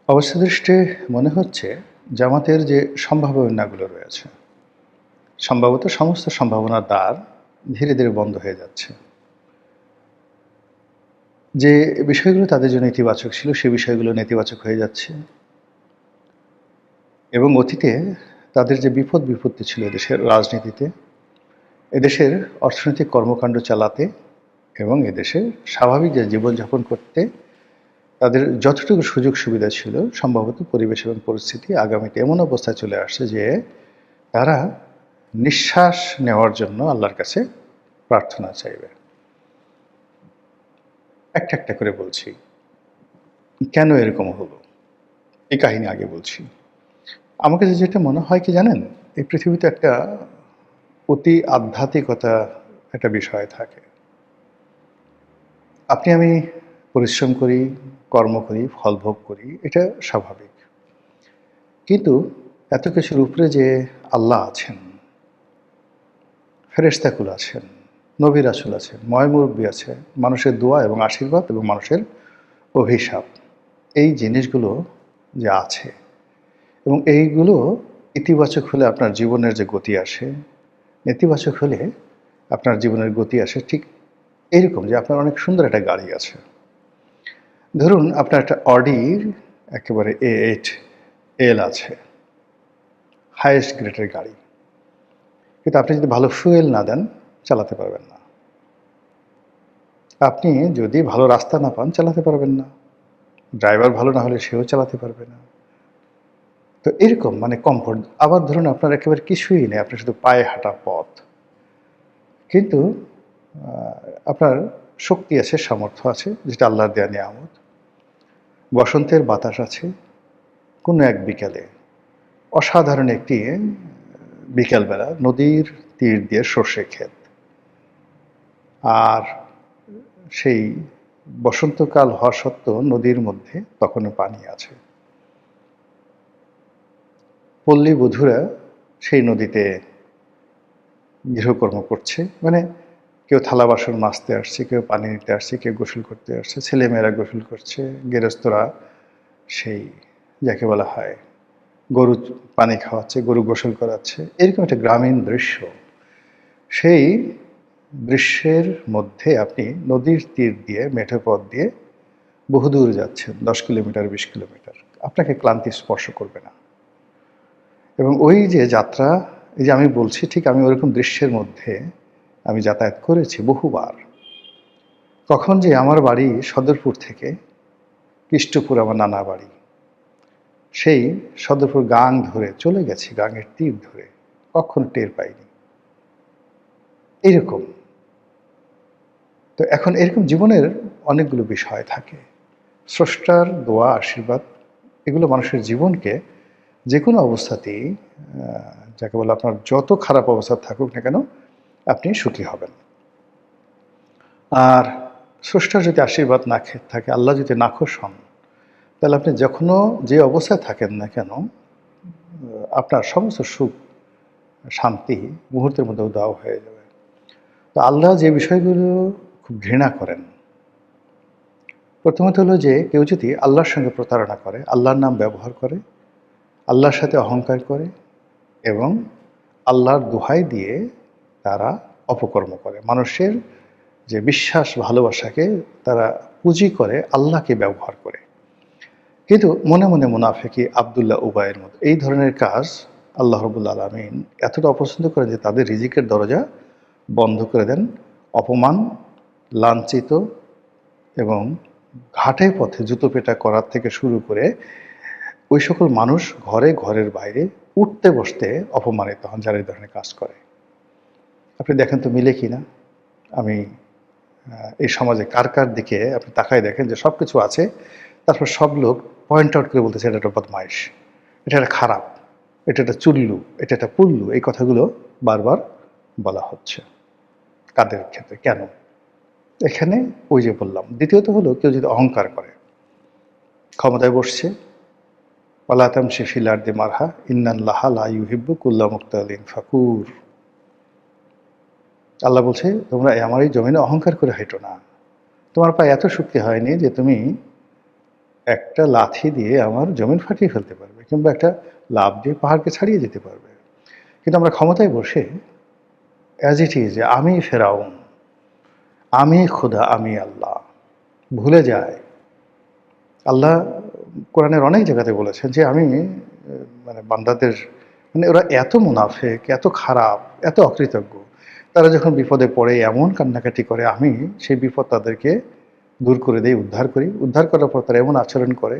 অবস্থাদৃষ্টে মনে হচ্ছে জামাতের যে সম্ভাবনাগুলো রয়েছে, সম্ভবত সমস্ত সম্ভাবনার দ্বার ধীরে ধীরে বন্ধ হয়ে যাচ্ছে। যে বিষয়গুলো তাদের জন্য ইতিবাচক ছিল, সে বিষয়গুলো নেতিবাচক হয়ে যাচ্ছে এবং অতীতে তাদের যে বিপদ বিপত্তি ছিল এদেশের রাজনীতিতে, এদেশের অর্থনৈতিক কর্মকাণ্ড চালাতে এবং এদেশে স্বাভাবিক যে জীবনযাপন করতে তাদের যতটুকু সুযোগ সুবিধা ছিল, সম্ভবত পরিবেশ এবং পরিস্থিতি আগামীতে এমন অবস্থায় চলে আসছে যে তারা নিঃশ্বাস নেওয়ার জন্য আল্লাহর কাছে প্রার্থনা চাইবে। একটা একটা করে বলছি, কেন এরকম হলো? এই কাহিনী আগে বলছি। আমার কাছে যেটা মনে হয় কি জানেন? এই পৃথিবীতে একটা অতি আধ্যাত্মিকতা একটা বিষয় থাকে। আপনি আমি পরিশ্রম করি, কর্ম করি, ফল ভোগ করি, এটা স্বাভাবিক। কিন্তু এত কিছুর উপরে যে আল্লাহ আছেন, ফেরেশতাকুল আছেন, নবী রাসূল আছেন, ময়-মুরব্বি আছে, মানুষের দোয়া এবং আশীর্বাদ এবং মানুষের অভিশাপ। এই জিনিসগুলো যে আছে এবং এইগুলো ইতিবাচক হলে আপনার জীবনের যে গতি আসে, নেতিবাচক হলে আপনার জীবনের গতি আসে ঠিক এইরকম যে আপনার অনেক সুন্দর একটা গাড়ি আছে। ধরুন আপনার একটা অডির একেবারে A8 L আছে, হাইয়েস্ট গ্রেডের গাড়ি। কিন্তু আপনি যদি ভালো ফুয়েল না দেন, চালাতে পারবেন না। আপনি যদি ভালো রাস্তা না পান, চালাতে পারবেন না। ড্রাইভার ভালো না হলে সেও চালাতে পারবে না। তো এরকম মানে কমফোর্ট। আবার ধরুন আপনার একেবারে কিছুই নেই, আপনার শুধু পায়ে হাঁটা পথ। কিন্তু আ আপনার শক্তি আছে, সামর্থ্য আছে, যেটা আল্লাহর দেয়া নেয়ামত। বসন্তের বাতাস আছে, কোনো এক বিকালে অসাধারণ একটি বিকালবেলা নদীর তীর দিয়ে সর্ষে ক্ষেত। আর সেই বসন্তকাল হওয়া সত্ত্বেও নদীর মধ্যে তখনও পানি আছে। পল্লী বধূরা সেই নদীতে গৃহকর্ম করছে। মানে কেউ থালা বাসন মাজতে আসছে, কেউ পানি নিতে আসছে, কেউ গোসল করতে আসছে, ছেলেমেয়েরা গোসল করছে, গেরস্তরা সেই যাকে বলা হয় গরু পানি খাওয়াচ্ছে, গরু গোসল করাচ্ছে। এরকম একটা গ্রামীণ দৃশ্য। সেই দৃশ্যের মধ্যে আপনি নদীর তীর দিয়ে মেঠো পথ দিয়ে বহুদূর যাচ্ছেন, ১০ কিলোমিটার ২০ কিলোমিটার। আপনাকে ক্লান্তি স্পর্শ করবে না। এবং ওই যে যাত্রা, এই যে আমি বলছি ঠিক আমি ওরকম দৃশ্যের মধ্যে আমি যাতায়াত করেছি বহুবার। কখন যে আমার বাড়ি সদরপুর থেকে কৃষ্টপুর আমার নানা বাড়ি। সেই সদরপুর গাং ধরে চলে গেছি, গাঙের তীর ধরে। কখনো টের পাইনি। এইরকম। তো এখন এরকম জীবনের অনেকগুলো বিষয় থাকে। স্রষ্টার দোয়া, আশীর্বাদ এগুলো মানুষের জীবনকে যেকোনো অবস্থাতেই যাকে বলে আপনার যত খারাপ অবস্থা থাকুক না কেন, আপনি সুখী হবেন। আর স্রষ্টার যদি আশীর্বাদ না থাকে, আল্লাহ যদি নাখোশ হন, তাহলে আপনি যখনও যে অবস্থায় থাকেন না কেন, আপনার সমস্ত সুখ, শান্তি মুহূর্তের মধ্যে উধাও হয়ে যাবে। তো আল্লাহ যে বিষয়গুলো খুব ঘৃণা করেন, প্রথমত হলো যে কেউ যদি আল্লাহর সঙ্গে প্রতারণা করে, আল্লাহর নাম ব্যবহার করে, আল্লাহর সাথে অহংকার করে এবং আল্লাহর দোহাই দিয়ে তারা অপকর্ম করে। মানুষের যে বিশ্বাস, ভালোবাসাকে তারা পুঁজি করে আল্লাহকে ব্যবহার করে। কিন্তু মনে মনে মুনাফেকি আব্দুল্লাহ উবাইয়ের মতো এই ধরনের কাজ আল্লাহ রাব্বুল আলামিন এতটা অপছন্দ করেন যে তাদের রিজিকের দরজা বন্ধ করে দেন। অপমান, লাঞ্ছিত এবং ঘাটে পথে জুতো পেটা করার থেকে শুরু করে ওই সকল মানুষ ঘরে ঘরের বাইরে উঠতে বসতে অপমানিত হন যারা এই ধরনের কাজ করে। আপনি দেখেন তো মিলে কিনা? আমি এই সমাজে কার কার দিকে আপনি তাকায় দেখেন যে সব কিছু আছে, তারপর সব লোক পয়েন্ট আউট করে বলতেছে এটা একটা বদমাইশ, এটা একটা খারাপ, এটা একটা চুল্লু, এটা একটা পুল্লু, এই কথাগুলো বারবার বলা হচ্ছে। কাদের ক্ষেত্রে কেন? এখানে ওই যে বললাম। দ্বিতীয়ত হলো কেউ যদি অহংকার করে, ক্ষমতায় বসছে, ওয়ালা তামশি ফিল আরদি মারহা ইন্নাল্লাহা লা ইউহিব্বু কুল্লা মুখতালিন ফাকুর। আল্লাহ বলছে তোমরা আমার এই জমিনে অহংকার করে হাঁটো না। তোমার পায়ে এত শক্তি হয়নি যে তুমি একটা লাথি দিয়ে আমার জমিন ফাটিয়ে ফেলতে পারবে, কিংবা একটা লাফ দিয়ে পাহাড়কে ছাড়িয়ে যেতে পারবে। কিন্তু আমরা ক্ষমতায় বসে অ্যাজ ইট ইজ, আমি ফেরাউন, আমি খোদা, আমি আল্লাহ ভুলে যায়। আল্লাহ কোরআনের অনেক জায়গাতে বলেছেন যে আমি মানে বান্দাদের, মানে ওরা এত মুনাফেক, এত খারাপ, এত অকৃতজ্ঞ, তারা যখন বিপদে পড়ে এমন কান্নাকাটি করে, আমি সেই বিপদ তাদেরকে দূর করে দিই, উদ্ধার করি। উদ্ধার করার পর তারা এমন আচরণ করে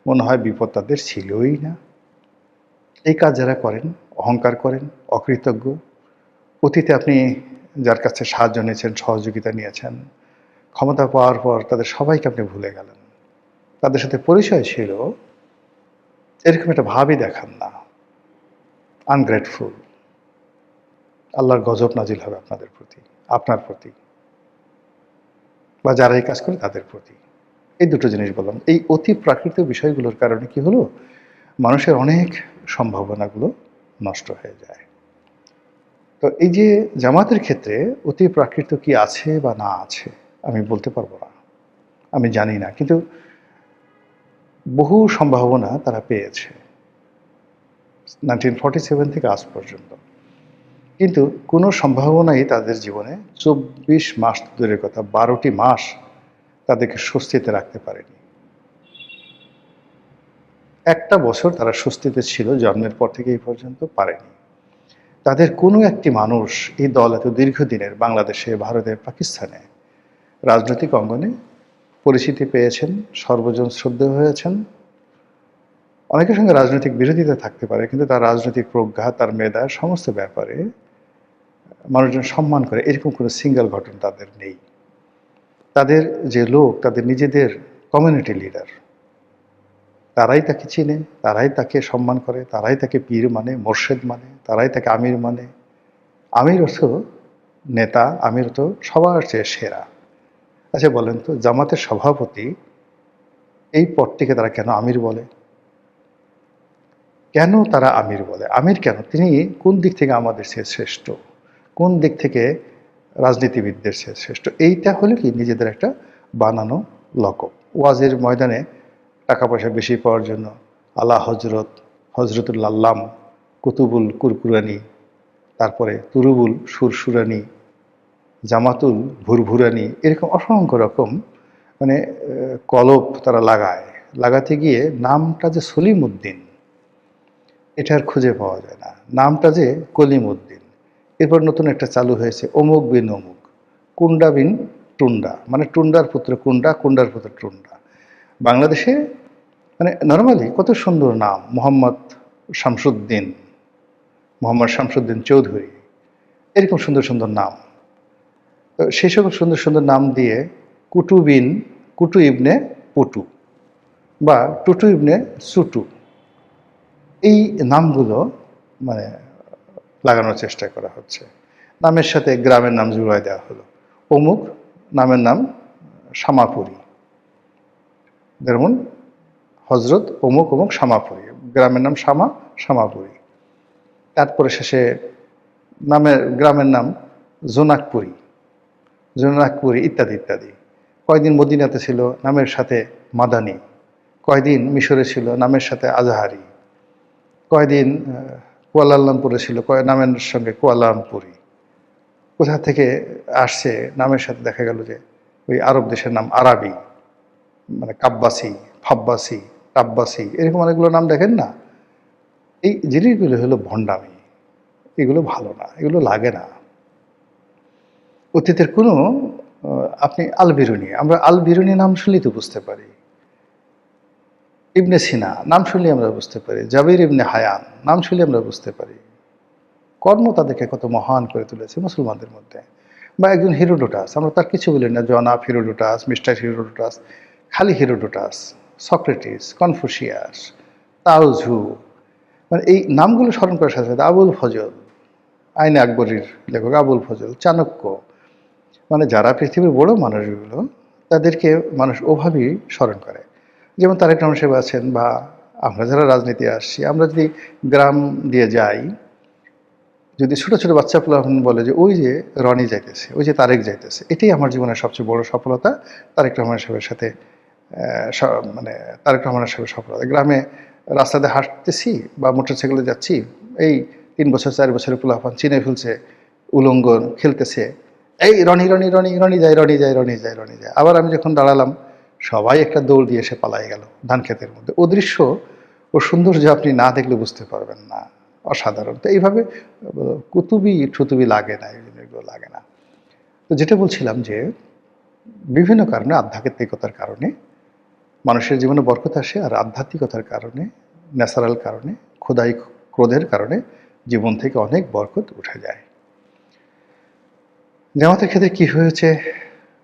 মনে হয় বিপদ তাদের ছিলই না। এই কাজ যারা করেন, অহংকার করেন, অকৃতজ্ঞ, অতীতে আপনি যার কাছে সাহায্য নিয়েছেন, সহযোগিতা নিয়েছেন, ক্ষমতা পাওয়ার পর তাদের সবাইকে আপনি ভুলে গেলেন, তাদের সাথে পরিচয় ছিল, এরকম একটা ভাবই দেখান না। আনগ্রেটফুল, আল্লাহর গজব নাজিল হবে আপনাদের প্রতি, আপনার প্রতি, বা যারা এই কাজ করে তাদের প্রতি। এই দুটো জিনিস বললাম। এই অতি প্রাকৃতিক বিষয়গুলোর কারণে কি হলো, মানুষের অনেক সম্ভাবনাগুলো নষ্ট হয়ে যায়। তো এই যে জামাতের ক্ষেত্রে অতি প্রাকৃত কি আছে বা না আছে আমি বলতে পারবো না, আমি জানি না, কিন্তু বহু সম্ভাবনা তারা পেয়েছে 1947 থেকে আজ পর্যন্ত। কিন্তু কোনো সম্ভাবনাই তাদের জীবনে 24 মাস দূরের কথা, 12টি মাস তাদেরকে স্বস্তিতে রাখতে পারেনি। একটা বছর তারা স্বস্তিতে ছিল, জন্মের পর থেকে এই পর্যন্ত পারেনি। তাদের কোনো একটি মানুষ, এই দল এত দীর্ঘদিনের বাংলাদেশে, ভারতে, পাকিস্তানে রাজনৈতিক অঙ্গনে পরিচিতি পেয়েছেন, সর্বজন শ্রদ্ধেয় হয়েছেন। অনেকের সঙ্গে রাজনৈতিক বিরোধিতা থাকতে পারে, কিন্তু তার রাজনৈতিক প্রজ্ঞা, তার মেধা, সমস্ত ব্যাপারে মানুষজন সম্মান করে, এরকম কোনো সিঙ্গেল ঘটনা তাদের নেই। তাদের যে লোক, তাদের নিজেদের কমিউনিটি লিডার, তারাই তাকে চিনে, তারাই তাকে সম্মান করে, তারাই তাকে পীর মানে, মোর্শেদ মানে, তারাই তাকে আমির মানে। আমির অর্থ নেতা, আমির তো সবার চেয়ে সেরা। আচ্ছা বলেন তো, জামাতের সভাপতি, এই পদটিকে তারা কেন আমির বলে? কেন তারা আমির বলে? আমির কেন? তিনি কোন দিক থেকে আমাদের চেয়ে শ্রেষ্ঠ, কোন দিক থেকে রাজনীতিবিদদের চেয়ে শ্রেষ্ঠ? এইটা হলে কি নিজেদের একটা বানানো লকব। ওয়াজের ময়দানে টাকা পয়সা বেশি পাওয়ার জন্য আলা হজরত, হজরতুল আল্লাম, কুতুবুল কুরকুরানি, তারপরে তুরুবুল সুরসুরানি, জামাতুল ভুরভুরানি, এরকম অসংখ্য রকম মানে কলব তারা লাগায়। লাগাতে গিয়ে নামটা যে সলিম উদ্দিন, এটা আর খুঁজে পাওয়া যায় না। নামটা যে কলিম উদ্দিন। এরপর নতুন একটা চালু হয়েছে অমুক বিন অমুক, কুন্ডা বিন টুন্ডা, মানে টুন্ডার পুত্র কুন্ডা, কুন্ডার পুত্র টুন্ডা। বাংলাদেশে মানে নর্মালি কত সুন্দর নাম, মোহাম্মদ শামসুদ্দিন, মোহাম্মদ শামসুদ্দিন চৌধুরী, এরকম সুন্দর সুন্দর নাম। তো সেই সকল সুন্দর সুন্দর নাম দিয়ে কুটু ইবনে পটু বা টুটু ইবনে সুটু, এই নামগুলো মানে লাগানোর চেষ্টা করা হচ্ছে। নামের সাথে গ্রামের নাম জুড়াই দেওয়া হলো। অমুক নামের নাম শামাপুরী, যেমন হজরত অমুক অমুক শামাপুরী, গ্রামের নাম শামাপুরী। তারপরে শেষে গ্রামের নাম জোনাকপুরি ইত্যাদি ইত্যাদি। কয়দিন মদিনাতে ছিল, নামের সাথে মাদানি। কয়দিন মিশরে ছিল, নামের সাথে আজাহারি। কয়দিন কুয়ালালামপুরে ছিল, নামের সঙ্গে কুয়ালালামপুরি। কোথা থেকে আসছে নামের সাথে দেখা গেল যে ওই আরব দেশের নাম আরাবি, মানে কাব্বাসি, ফাব্বাসি, টাব্বাসি, এরকম অনেকগুলো নাম দেখেন না। এই জিনিসগুলো হলো ভণ্ডামি, এগুলো ভালো না, এগুলো লাগে না। অতীতের কোনো আপনি আল বিরুনি, আমরা আল বিরুনি নাম শুনলেই তো বুঝতে পারি। ইবনে সিনা নাম শুনলেই আমরা বুঝতে পারি। জাবির ইবনে হায়ান নাম শুনলে আমরা বুঝতে পারি। কর্ম তাদেরকে কত মহান করে তুলেছে মুসলমানদের মধ্যে। বা একজন হিরোডোটাস, আমরা তার কিছু বলি না, জনাব হিরোডোটাস, মিস্টার হিরোডোটাস, খালি হিরোডোটাস, সক্রেটিস, কনফুসিয়াস, তাওঝু, মানে এই নামগুলো স্মরণ করার সাথে সাথে আবুল ফজল, আইনে আকবরীর লেখক আবুল ফজল, চাণক্য, মানে যারা পৃথিবীর বড় মানুষগুলো, তাদেরকে মানুষ ওভাবেই স্মরণ করে। যেমন তারেক রহমান সাহেব আছেন, বা আমরা যারা রাজনীতি আসছি, আমরা যদি গ্রাম দিয়ে যাই, যদি ছোট ছোট বাচ্চা পোলাপান বলে যে ওই যে রনি যাইতেছে, ওই যে তারেক যাইতেছে, এটাই আমার জীবনের সবচেয়ে বড় সফলতা, তারেক রহমান সাহেবের সাথে মানে তারেক রহমানের সঙ্গে সফলতা। গ্রামে রাস্তাতে হাঁটতেছি বা মোটরসাইকেলে যাচ্ছি, এই ৩ বছর ৪ বছরের পোলাপান চিনে ফেলছে, উলঙ্গ খেলতেছে, এই রনি রনি রনি রনি যায় রনি যায় রনি যায় রনি যায়। আবার আমি যখন দাঁড়ালাম, সবাই একটা দৌড় দিয়ে এসে পালাই গেল ধান ক্ষেতের মধ্যে। ও দৃশ্য ও সৌন্দর্য আপনি না দেখলে বুঝতে পারবেন না, অসাধারণ। তো এইভাবে কুতুবি ঠুতুবি লাগে না, এগুলো লাগে না। তো যেটা বলছিলাম যে বিভিন্ন কারণে, আধ্যাত্মিকতার কারণে মানুষের জীবনে বরকত আসে, আর আধ্যাত্মিকতার কারণে, ন্যাচারাল কারণে, খোদাই ক্রোধের কারণে জীবন থেকে অনেক বরকত উঠে যায়। জামাতের ক্ষেত্রে কি হয়েছে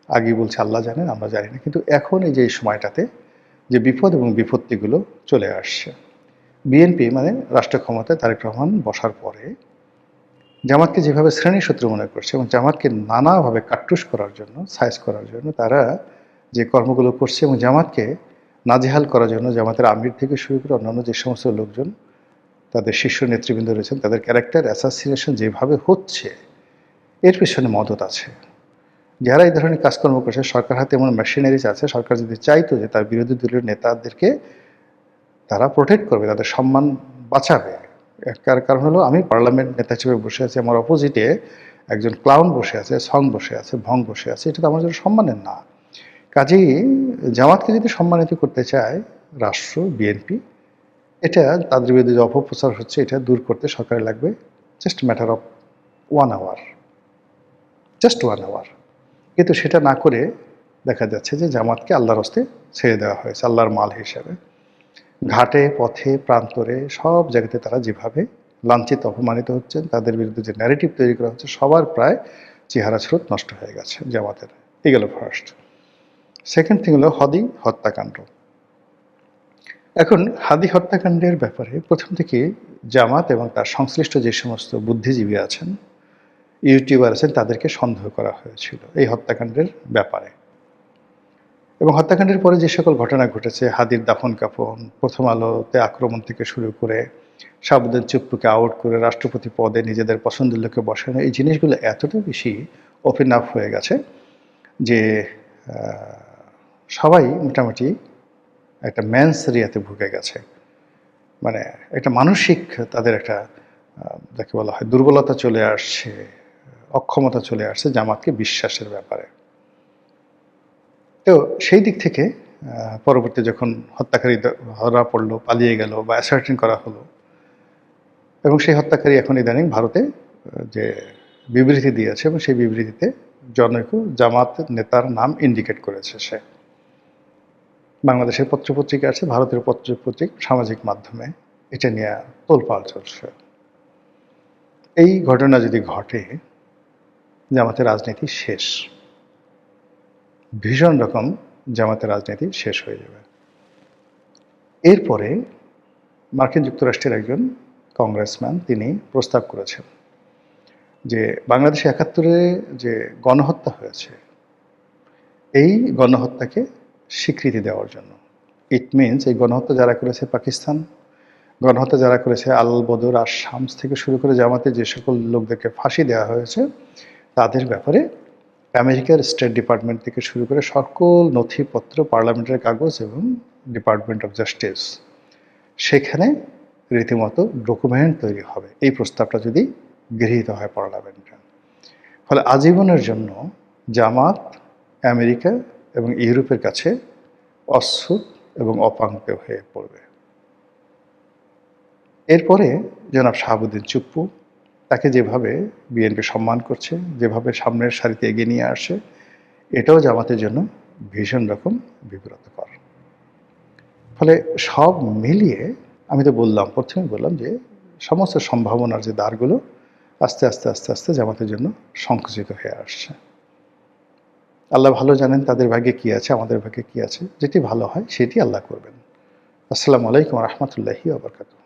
আগে বলছে আল্লাহ জানেন, আমরা জানি না। কিন্তু এখন এই যে এই সময়টাতে যে বিপদ এবং বিপত্তিগুলো চলে আসছে, বিএনপি মানে রাষ্ট্র ক্ষমতায় তারেক রহমান বসার পরে জামাতকে যেভাবে শ্রেণী শত্রু মনে করছে এবং জামাতকে নানাভাবে কাট্টুস করার জন্য, সাইজ করার জন্য তারা যে কর্মগুলো করছে এবং জামাতকে নাজেহাল করার জন্য জামাতের আমির থেকে শুরু করে অন্যান্য যে সমস্ত লোকজন, তাদের শীর্ষ নেতৃবৃন্দ রয়েছেন, তাদের ক্যারেক্টার অ্যাসাসিনেশন যেভাবে হচ্ছে, এর পেছনে মদত আছে। যারা এই ধরনের কাজকর্ম করছে, সরকার হাতে এমন মেশিনারিজ আছে, সরকার যদি চাইতো যে তার বিরোধী দলীয় নেতাদেরকে তারা প্রোটেক্ট করবে, তাদের সম্মান বাঁচাবে। কারণ হলো আমি পার্লামেন্ট নেতা হিসেবে বসে আছি, আমার অপোজিটে একজন ক্লাউন বসে আছে, সং বসে আছে, ভং বসে আছে, এটা তো আমার জন্য সম্মানের না। কাজেই জামাতকে যদি সম্মানিত করতে চায় রাষ্ট্র, বিএনপি, এটা তাদের বিরুদ্ধে যে অপপ্রচার হচ্ছে এটা দূর করতে সরকারের লাগবে just matter of 1 hour, just 1 hour. কিন্তু সেটা না করে দেখা যাচ্ছে যে জামাতকে আল্লাহর হস্তে ছেড়ে দেওয়া হয়েছে, আল্লাহর মাল হিসেবে। ঘাটে, পথে, প্রান্তরে সব জায়গাতে তারা যেভাবে লাঞ্ছিত, অপমানিত হচ্ছেন, তাদের বিরুদ্ধে যে ন্যারেটিভ তৈরি করা হচ্ছে, সবার প্রায় চেহারা স্রোত নষ্ট হয়ে গেছে জামাতের। এই গেল ফার্স্ট। সেকেন্ড থিং হলো হাদি হত্যাকাণ্ড। এখন হাদি হত্যাকাণ্ডের ব্যাপারে প্রথম থেকে জামাত এবং তার সংশ্লিষ্ট যে সমস্ত বুদ্ধিজীবী আছেন, ইউটিউবার আছেন, তাদেরকে সন্দেহ করা হয়েছিল এই হত্যাকাণ্ডের ব্যাপারে। এবং হত্যাকাণ্ডের পরে যে সকল ঘটনা ঘটেছে, হাদির দাফন কাফন, প্রথম আলোতে আক্রমণ থেকে শুরু করে শাহাবুদ্দিন চুপ্পুকে আউট করে রাষ্ট্রপতি পদে নিজেদের পছন্দের লোককে বসানো, এই জিনিসগুলো এতটা বেশি ওপেন আপ হয়ে গেছে যে সবাই মোটামুটি একটা ম্যানসেরিয়াতে ভুগে গেছে। মানে একটা মানসিক তাদের একটা যাকে বলা হয় দুর্বলতা চলে আসছে, অক্ষমতা চলে আসছে জামাতকে বিশ্বাসের ব্যাপারে। তো সেই দিক থেকে পরবর্তী যখন হত্যাকারী ধরা পড়লো, পালিয়ে গেল বা অ্যাসার্টিন করা হলো, এবং সেই হত্যাকারী এখন ইদানিং ভারতে যে বিবৃতি দিয়েছে এবং সেই বিবৃতিতে জনৈক জামাত নেতার নাম ইন্ডিকেট করেছে। সে বাংলাদেশের পত্রপত্রিকা আছে, ভারতের পত্রপত্রিকা, সামাজিক মাধ্যমে এটা নিয়ে তোলপাড় চলছে। এই ঘটনা যদি ঘটে, জামাতের রাজনীতি শেষ, ভীষণ রকম জামাতের রাজনীতি শেষ হয়ে যাবে। এরপরে মার্কিন যুক্তরাষ্ট্রের একজন কংগ্রেসম্যান তিনি প্রস্তাব করেছেন যে বাংলাদেশে ৭১-এ যে গণহত্যা হয়েছে, এই গণহত্যাকে স্বীকৃতি দেওয়ার জন্য। ইট মিনস এই গণহত্যা যারা করেছে পাকিস্তান, গণহত্যা যারা করেছে আল বদর আর শামস থেকে শুরু করে জামাতের যে সকল লোকদেরকে ফাঁসি দেওয়া হয়েছে, তাদের ব্যাপারে আমেরিকার স্টেট ডিপার্টমেন্ট থেকে শুরু করে সকল নথিপত্র, পার্লামেন্টের কাগজ এবং ডিপার্টমেন্ট অফ জাস্টিস, সেখানে রীতিমতো ডকুমেন্ট তৈরি হবে এই প্রস্তাবটা যদি গৃহীত হয় পার্লামেন্টে। ফলে আজীবনের জন্য জামাত আমেরিকা এবং ইউরোপের কাছে অচ্ছুত এবং অপাঙ্ক্তেয় হয়ে পড়বে। এরপরে জনাব শাহাবুদ্দিন চুপ্পু, তাকে যেভাবে বিএনপি সম্মান করছে, যেভাবে সামনের সারিতে এগিয়ে নিয়ে আসে, এটাও জামাতের জন্য ভীষণ রকম বিব্রতকর। ফলে সব মিলিয়ে আমি তো বললাম, প্রথমে বললাম যে সমস্ত সম্ভাবনার যে দ্বারগুলো আস্তে আস্তে আস্তে আস্তে জামাতের জন্য সংকুচিত হয়ে আসছে। আল্লাহ ভালো জানেন তাদের ভাগ্যে কী আছে, আমাদের ভাগ্যে কী আছে। যেটি ভালো হয় সেটি আল্লাহ করবেন। আসসালামু আলাইকুম রহমতুল্লাহি ওয়া বারাকাতুহু।